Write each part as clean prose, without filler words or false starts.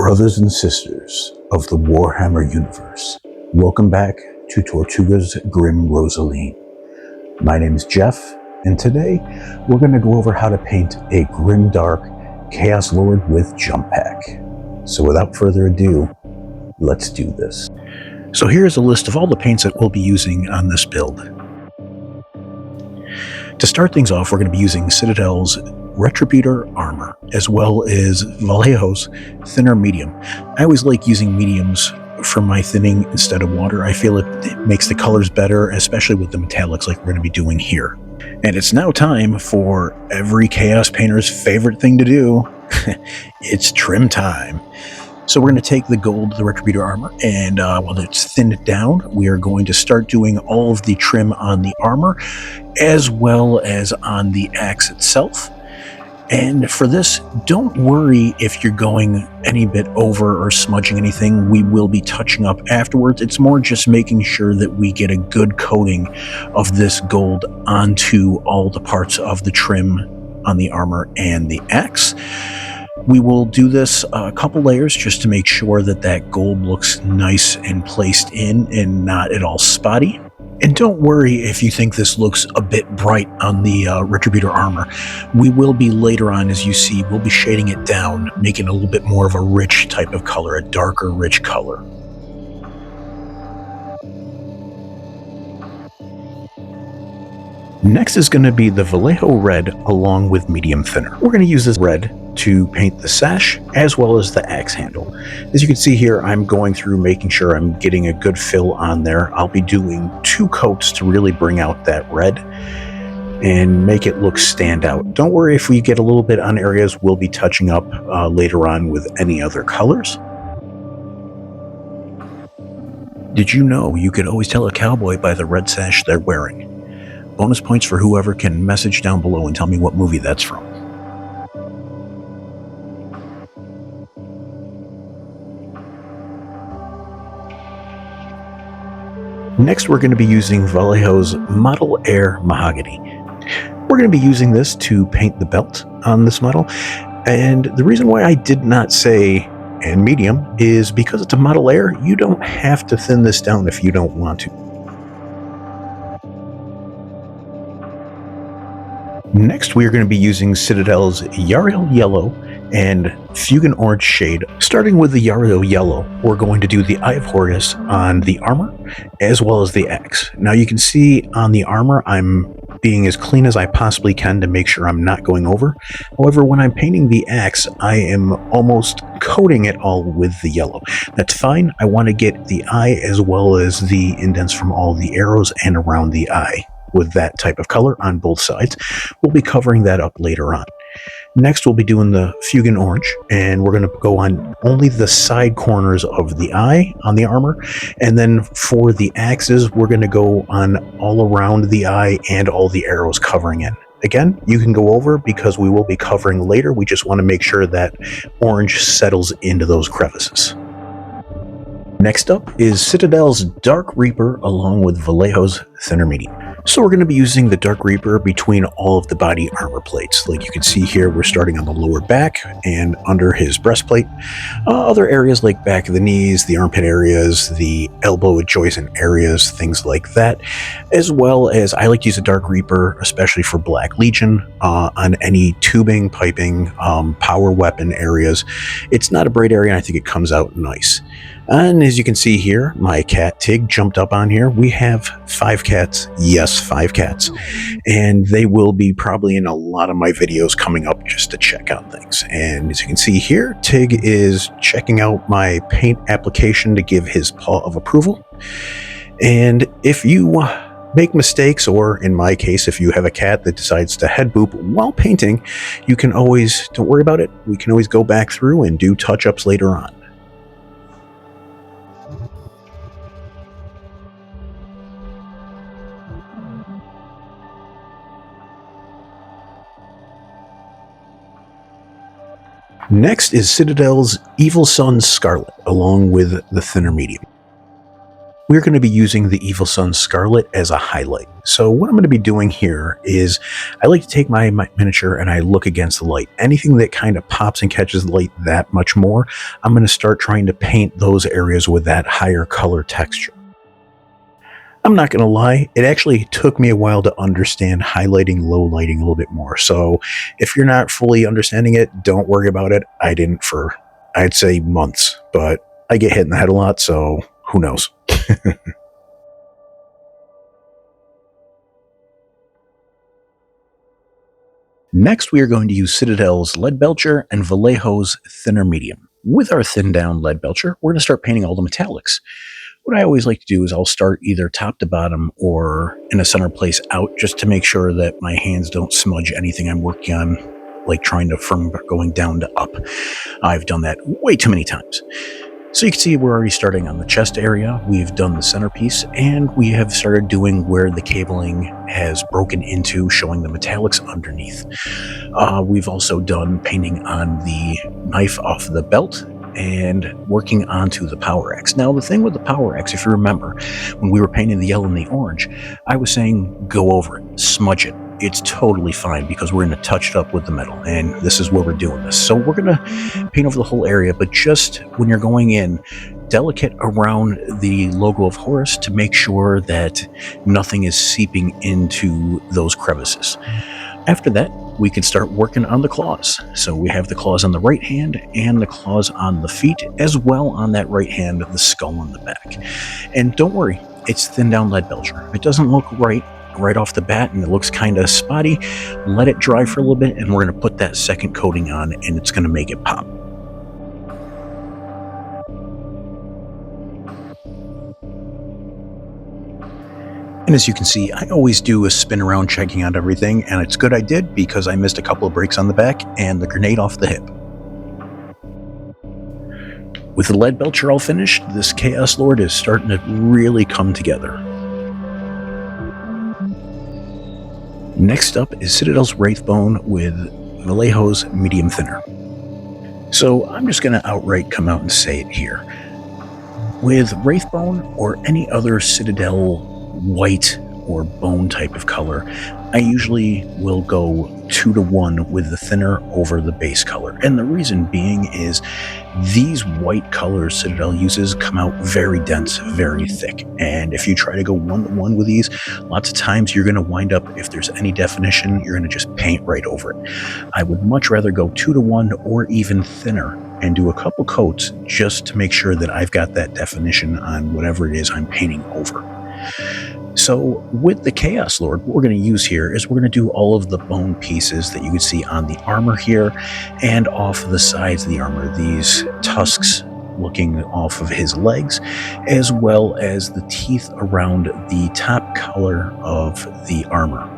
Brothers and sisters of the Warhammer universe, welcome back to Tortuga's Grim Rosaline. My name is Jeff, and today we're going to go over how to paint a Grimdark Chaos Lord with jump pack. So without further ado, let's do this. So here's a list of all the paints that we'll be using on this build. To start things off, we're going to be using Citadel's Retributor armor, as well as Vallejo's thinner medium. I always like using mediums for my thinning instead of water. I feel it makes the colors better, especially with the metallics like we're going to be doing here. And it's now time for every Chaos Painter's favorite thing to do. It's trim time. So we're going to take the gold, the Retributor armor, and while it's thinned down, we are going to start doing all of the trim on the armor, as well as on the axe itself. And for this, don't worry if you're going any bit over or smudging anything. We will be touching up afterwards. It's more just making sure that we get a good coating of this gold onto all the parts of the trim on the armor and the axe. We will do this a couple layers just to make sure that that gold looks nice and placed in and not at all spotty. And don't worry if you think this looks a bit bright on the Retributor armor. We will be later on, as you see, we'll be shading it down, making it a little bit more of a rich type of color, a darker, rich color. Next is going to be the Vallejo red along with medium thinner. We're going to use this red to paint the sash as well as the axe handle. As you can see here, I'm going through making sure I'm getting a good fill on there. I'll be doing 2 coats to really bring out that red and make it look stand out. Don't worry if we get a little bit on areas, we'll be touching up later on with any other colors. Did you know you could always tell a cowboy by the red sash they're wearing? Bonus points for whoever can message down below and tell me what movie that's from. Next, we're going to be using Vallejo's Model Air Mahogany. We're going to be using this to paint the belt on this model. And the reason why I did not say and medium is because it's a Model Air. You don't have to thin this down if you don't want to. Next, we are going to be using Citadel's Yriel Yellow and Feugan Orange shade. Starting with the Yriel Yellow, we're going to do the Eye of Horus on the armor as well as the axe. Now you can see on the armor, I'm being as clean as I possibly can to make sure I'm not going over. However, when I'm painting the axe, I am almost coating it all with the yellow. That's fine. I want to get the eye as well as the indents from all the arrows and around the eye with that type of color on both sides. We'll be covering that up later on. Next, we'll be doing the Feugan Orange, and we're going to go on only the side corners of the eye on the armor. And then for the axes, we're going to go on all around the eye and all the arrows covering it. Again, you can go over because we will be covering later. We just want to make sure that orange settles into those crevices. Next up is Citadel's Dark Reaper along with Vallejo's thinner medium. So we're going to be using the Dark Reaper between all of the body armor plates. Like you can see here, we're starting on the lower back and under his breastplate. Other areas like back of the knees, the armpit areas, the elbow adjacent areas, things like that. As well as I like to use a Dark Reaper, especially for Black Legion, on any tubing, piping, power weapon areas. It's not a braid area, and I think it comes out nice. And as you can see here, my cat Tig jumped up on here. We have 5 cats. Yes, 5 cats. And they will be probably in a lot of my videos coming up just to check out things. And as you can see here, Tig is checking out my paint application to give his paw of approval. And if you make mistakes, or in my case, if you have a cat that decides to head boop while painting, you can always, don't worry about it. We can always go back through and do touch-ups later on. Next is Citadel's Evil Sunz Scarlet, along with the thinner medium. we're going to be using the Evil Sunz Scarlet as a highlight. So what I'm going to be doing here is I like to take my miniature and I look against the light. Anything that kind of pops and catches the light that much more, I'm going to start trying to paint those areas with that higher color texture. I'm not going to lie, it actually took me a while to understand highlighting, low lighting a little bit more. So if you're not fully understanding it, don't worry about it. I didn't for, I'd say, months, but I get hit in the head a lot, so who knows? Next, we are going to use Citadel's Leadbelcher and Vallejo's Thinner Medium. With our thinned down Leadbelcher, we're going to start painting all the metallics. What I always like to do is I'll start either top to bottom or in a center place out, just to make sure that my hands don't smudge anything I'm working on, like trying to from going down to up. I've done that way too many times. So you can see we're already starting on the chest area. We've done the centerpiece, and we have started doing where the cabling has broken into, showing the metallics underneath. We've also done painting on the knife off the belt and working onto the power axe. Now, the thing with the power axe, if you remember, when we were painting the yellow and the orange, I was saying go over it, smudge it. It's totally fine because we're going to touch it up with the metal, and this is where we're doing this. So we're going to paint over the whole area, but just when you're going in, delicate around the logo of Horus to make sure that nothing is seeping into those crevices. After that, we can start working on the claws. So we have the claws on the right hand and the claws on the feet, as well on that right hand, the skull on the back. And don't worry, it's thinned down Leadbelcher. If it doesn't look right off the bat and it looks kind of spotty, let it dry for a little bit and we're going to put that second coating on and it's going to make it pop. And as you can see, I always do a spin around checking out everything, and it's good I did because I missed a couple of breaks on the back and the grenade off the hip. With the Leadbelcher all finished, this Chaos Lord is starting to really come together. Next up is Citadel's Wraithbone with Vallejo's Medium Thinner. So I'm just going to outright come out and say it here. With Wraithbone or any other Citadel white or bone type of color, I usually will go 2-to-1 with the thinner over the base color. And the reason being is these white colors Citadel uses come out very dense, very thick. And if you try to go 1-to-1 with these, lots of times you're going to wind up, if there's any definition, you're going to just paint right over it. I would much rather go 2-to-1 or even thinner and do a couple coats just to make sure that I've got that definition on whatever it is I'm painting over. So with the Chaos Lord, what we're going to use here is we're going to do all of the bone pieces that you can see on the armor here and off the sides of the armor, these tusks looking off of his legs, as well as the teeth around the top color of the armor.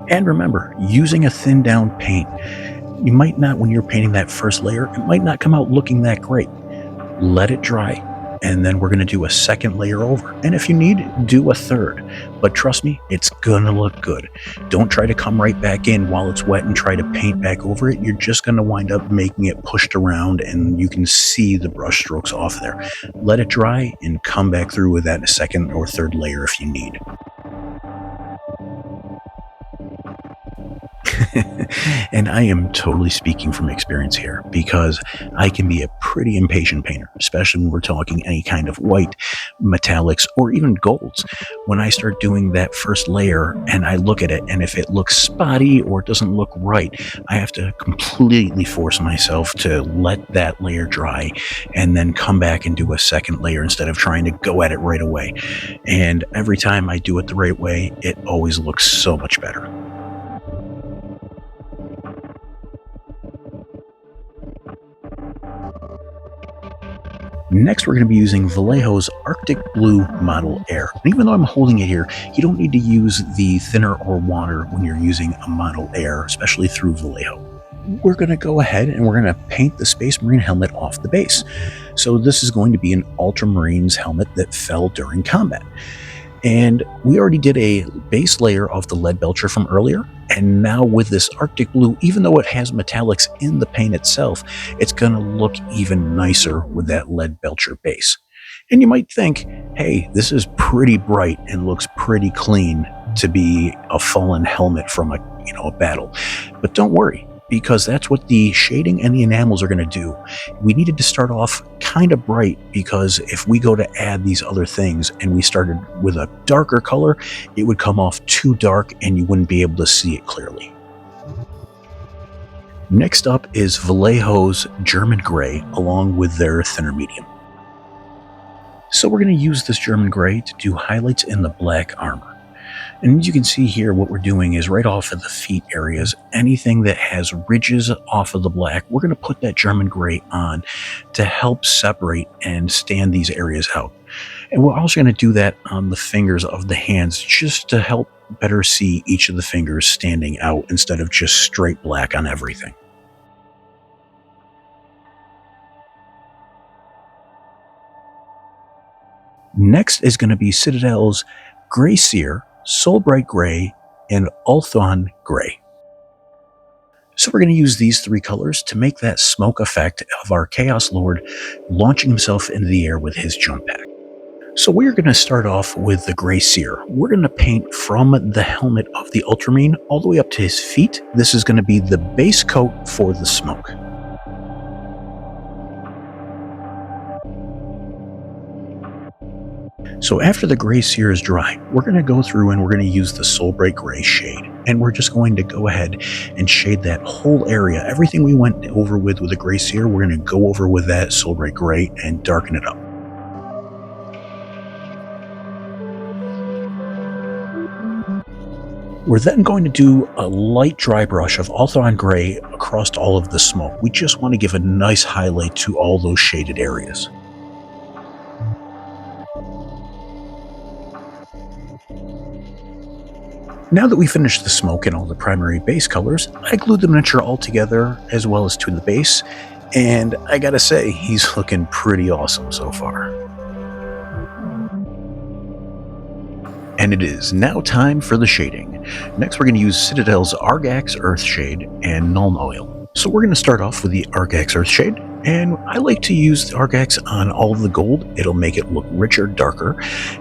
And remember, using a thin down paint, you might not, when you're painting that first layer, it might not come out looking that great. Let it dry. And then we're going to do a second layer over. And if you need, do a third. But trust me, it's going to look good. Don't try to come right back in while it's wet and try to paint back over it. You're just going to wind up making it pushed around and you can see the brush strokes off there. Let it dry and come back through with that in a second or third layer if you need. And I am totally speaking from experience here because I can be a pretty impatient painter, especially when we're talking any kind of white, metallics, or even golds. When I start doing that first layer and I look at it, and if it looks spotty or it doesn't look right, I have to completely force myself to let that layer dry and then come back and do a second layer instead of trying to go at it right away. And every time I do it the right way, it always looks so much better. Next, we're going to be using Vallejo's Arctic Blue Model Air. And even though I'm holding it here, you don't need to use the thinner or water when you're using a Model Air, especially through Vallejo. We're going to go ahead and we're going to paint the Space Marine helmet off the base. So this is going to be an Ultramarines helmet that fell during combat. And we already did a base layer of the Leadbelcher from earlier, and now with this Arctic Blue, even though it has metallics in the paint itself, it's going to look even nicer with that Leadbelcher base. And you might think, hey, this is pretty bright and looks pretty clean to be a fallen helmet from a battle. But don't worry, because that's what the shading and the enamels are going to do. We needed to start off kind of bright, because if we go to add these other things and we started with a darker color, it would come off too dark and you wouldn't be able to see it clearly. Next up is Vallejo's German Gray along with their thinner medium. So we're going to use this German Gray to do highlights in the black armor. And as you can see here, what we're doing is right off of the feet areas, anything that has ridges off of the black, we're going to put that German Gray on to help separate and stand these areas out. And we're also going to do that on the fingers of the hands, just to help better see each of the fingers standing out instead of just straight black on everything. Next is going to be Citadel's Gray Seer, Soulblight Gray, and Ulthuan Gray. So we're going to use these three colors to make that smoke effect of our Chaos Lord launching himself into the air with his jump pack. So we're going to start off with the Gray Seer. We're going to paint from the helmet of the Ultramarine all the way up to his feet. This is going to be the base coat for the smoke. So after the Gray Seer is dry, we're going to go through and we're going to use the Soulblight Gray shade. And we're just going to go ahead and shade that whole area. Everything we went over with the Gray Seer, we're going to go over with that Soulblight Gray and darken it up. We're then going to do a light dry brush of Ulthuan Gray across all of the smoke. We just want to give a nice highlight to all those shaded areas. Now that we finished the smoke and all the primary base colors, I glued the miniature all together as well as to the base, and I gotta say, he's looking pretty awesome so far. And it is now time for the shading. Next we're going to use Citadel's Argax Earthshade and Nuln Oil. So we're going to start off with the Argax Earthshade, and I like to use the Argax on all of the gold. It'll make it look richer, darker,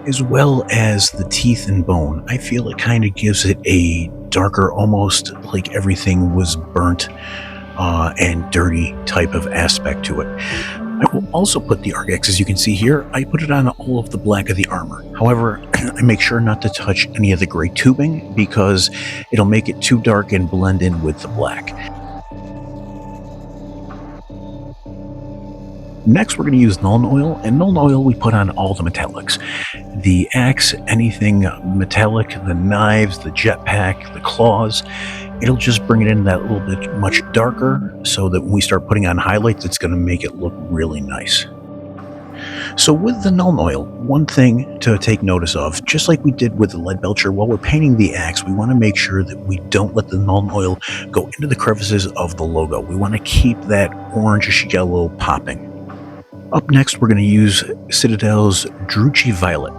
as well as the teeth and bone. I feel it kind of gives it a darker, almost like everything was burnt and dirty type of aspect to it. I will also put the Argax, as you can see here, I put it on all of the black of the armor. However, I make sure not to touch any of the gray tubing because it'll make it too dark and blend in with the black. Next, we're going to use Nuln Oil, and Nuln Oil we put on all the metallics. The axe, anything metallic, the knives, the jetpack, the claws. It'll just bring it in that little bit much darker so that when we start putting on highlights, it's going to make it look really nice. So with the Nuln Oil, one thing to take notice of, just like we did with the Leadbelcher, while we're painting the axe, we want to make sure that we don't let the Nuln Oil go into the crevices of the logo. We want to keep that orangish yellow popping. Up next, we're going to use Citadel's Druchii Violet.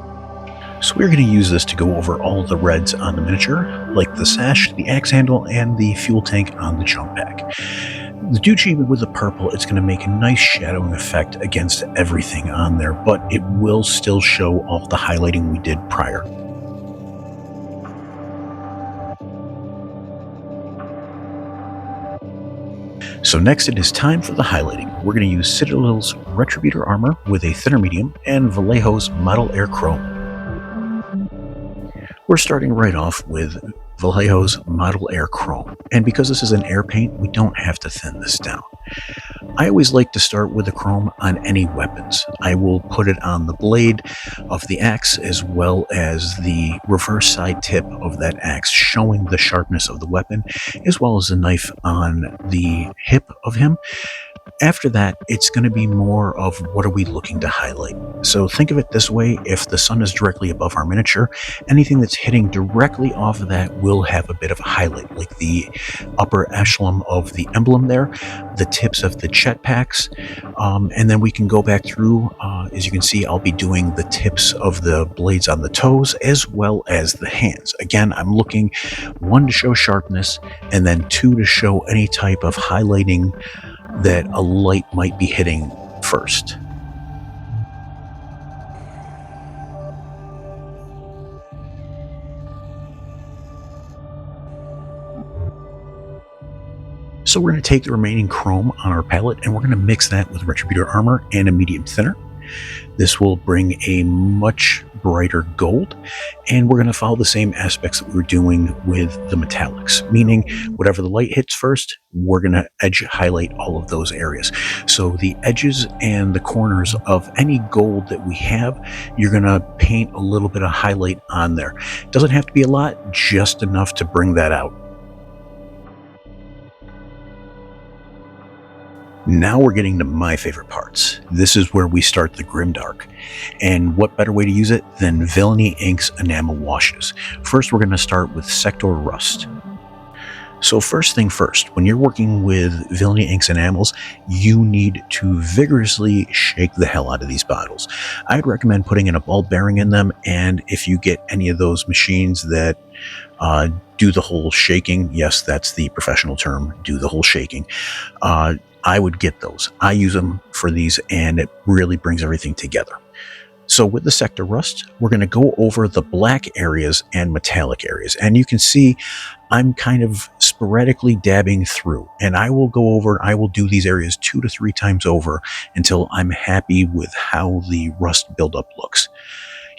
So we're going to use this to go over all the reds on the miniature, like the sash, the axe handle, and the fuel tank on the jump pack. The Druchii with the purple, it's going to make a nice shadowing effect against everything on there, but it will still show all the highlighting we did prior. So next it is time for the highlighting. We're going to use Citadel's Retributor armor with a thinner medium and Vallejo's Model Air Chrome. We're starting right off with Vallejo's Model Air Chrome, and because this is an air paint, we don't have to thin this down. I always like to start with the chrome on any weapons. I will put it on the blade of the axe as well as the reverse side tip of that axe, showing the sharpness of the weapon, as well as the knife on the hip of him. After that, it's going to be more of what are we looking to highlight. So think of it this way: if the sun is directly above our miniature, anything that's hitting directly off of that will have a bit of a highlight, like the upper echelon of the emblem there, the tips of the jetpacks, and then we can go back through. As you can see, I'll be doing the tips of the blades on the toes as well as the hands. Again, I'm looking, 1, to show sharpness, and then 2, to show any type of highlighting that a light might be hitting first. So we're going to take the remaining chrome on our palette and we're going to mix that with Retributor armor and a medium thinner. This will bring a much brighter gold, and we're going to follow the same aspects that we were doing with the metallics, meaning whatever the light hits first, we're going to edge highlight all of those areas. So the edges and the corners of any gold that we have, you're going to paint a little bit of highlight on there. It doesn't have to be a lot, just enough to bring that out. Now we're getting to my favorite parts. This is where we start the Grimdark. And what better way to use it than Villainy Inks enamel washes. First, we're going to start with Sector Rust. So first thing first, when you're working with Villainy Inks enamels, you need to vigorously shake the hell out of these bottles. I'd recommend putting in a ball bearing in them, and if you get any of those machines that do the whole shaking, yes, that's the professional term, do the whole shaking, I would get those. I use them for these and it really brings everything together. So with the Sector Rust, we're going to go over the black areas and metallic areas. And you can see I'm kind of sporadically dabbing through, and I will do these areas 2 to 3 times over until I'm happy with how the rust buildup looks.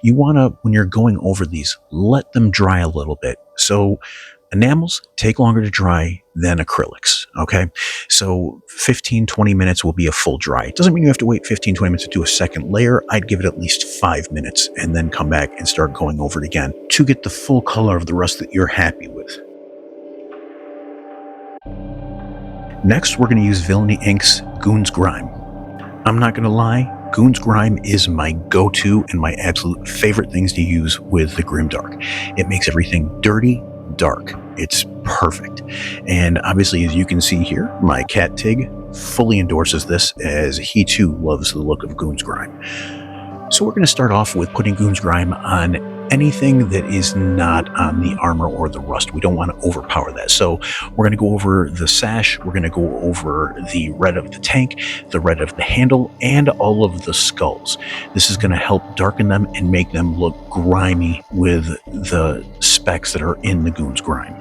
You want to, when you're going over these, let them dry a little bit. So enamels take longer to dry than acrylics, okay? So 15-20 minutes will be a full dry. It doesn't mean you have to wait 15-20 minutes to do a second layer. I'd give it at least 5 minutes and then come back and start going over it again to get the full color of the rust that you're happy with. Next, we're going to use Villainy Inks Goon's Grime. I'm not going to lie, Goon's Grime is my go-to and my absolute favorite things to use with the Grimdark. It makes everything dirty, dark. It's perfect. And obviously, as you can see here, my cat Tig fully endorses this, as he too loves the look of Goon's Grime. So we're going to start off with putting Goon's Grime on anything that is not on the armor or the rust. We don't want to overpower that. So we're going to go over the sash, we're going to go over the red of the tank, the red of the handle, and all of the skulls. This is going to help darken them and make them look grimy with the specs that are in the Goon's Grime.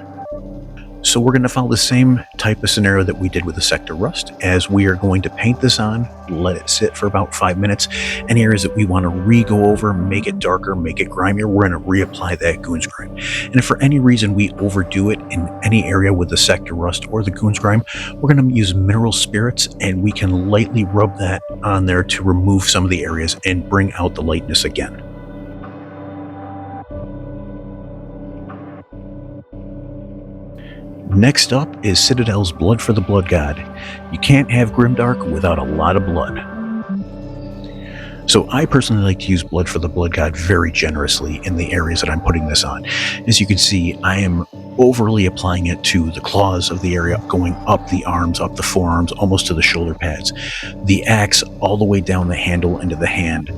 So we're going to follow the same type of scenario that we did with the Sector Rust, as we are going to paint this on, let it sit for about 5 minutes. Any areas that we want to re-go over, make it darker, make it grimier, we're going to reapply that Goon's Grime. And if for any reason we overdo it in any area with the Sector Rust or the Goon's Grime, we're going to use mineral spirits, and we can lightly rub that on there to remove some of the areas and bring out the lightness again. Next up is Citadel's Blood for the Blood God. You can't have Grimdark without a lot of blood. So I personally like to use Blood for the Blood God very generously in the areas that I'm putting this on. As you can see, I am overly applying it to the claws of the area, going up the arms, up the forearms, almost to the shoulder pads. The axe all the way down the handle into the hand.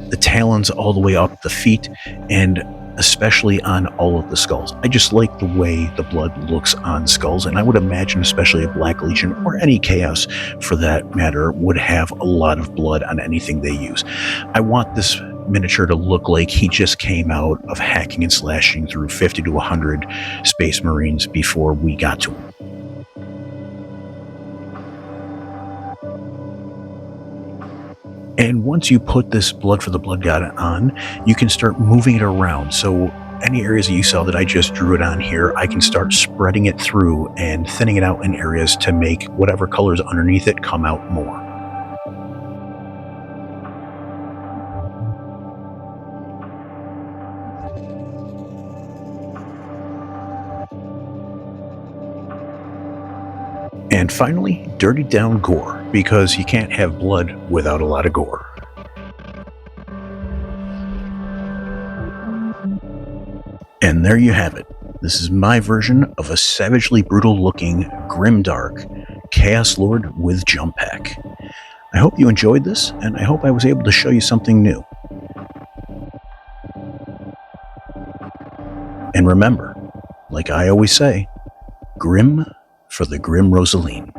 The talons all the way up the feet, and especially on all of the skulls. I just like the way the blood looks on skulls, and I would imagine especially a Black Legion, or any Chaos for that matter, would have a lot of blood on anything they use. I want this miniature to look like he just came out of hacking and slashing through 50 to 100 Space Marines before we got to him. And once you put this Blood for the Blood God on, you can start moving it around. So any areas that you saw that I just drew it on here, I can start spreading it through and thinning it out in areas to make whatever colors underneath it come out more. And finally, dirty down Gore, because you can't have blood without a lot of gore. And there you have it. This is my version of a savagely brutal looking Grimdark Chaos Lord with jump pack. I hope you enjoyed this, and I hope I was able to show you something new. And remember, like I always say, Grim for the Grim Rosaline.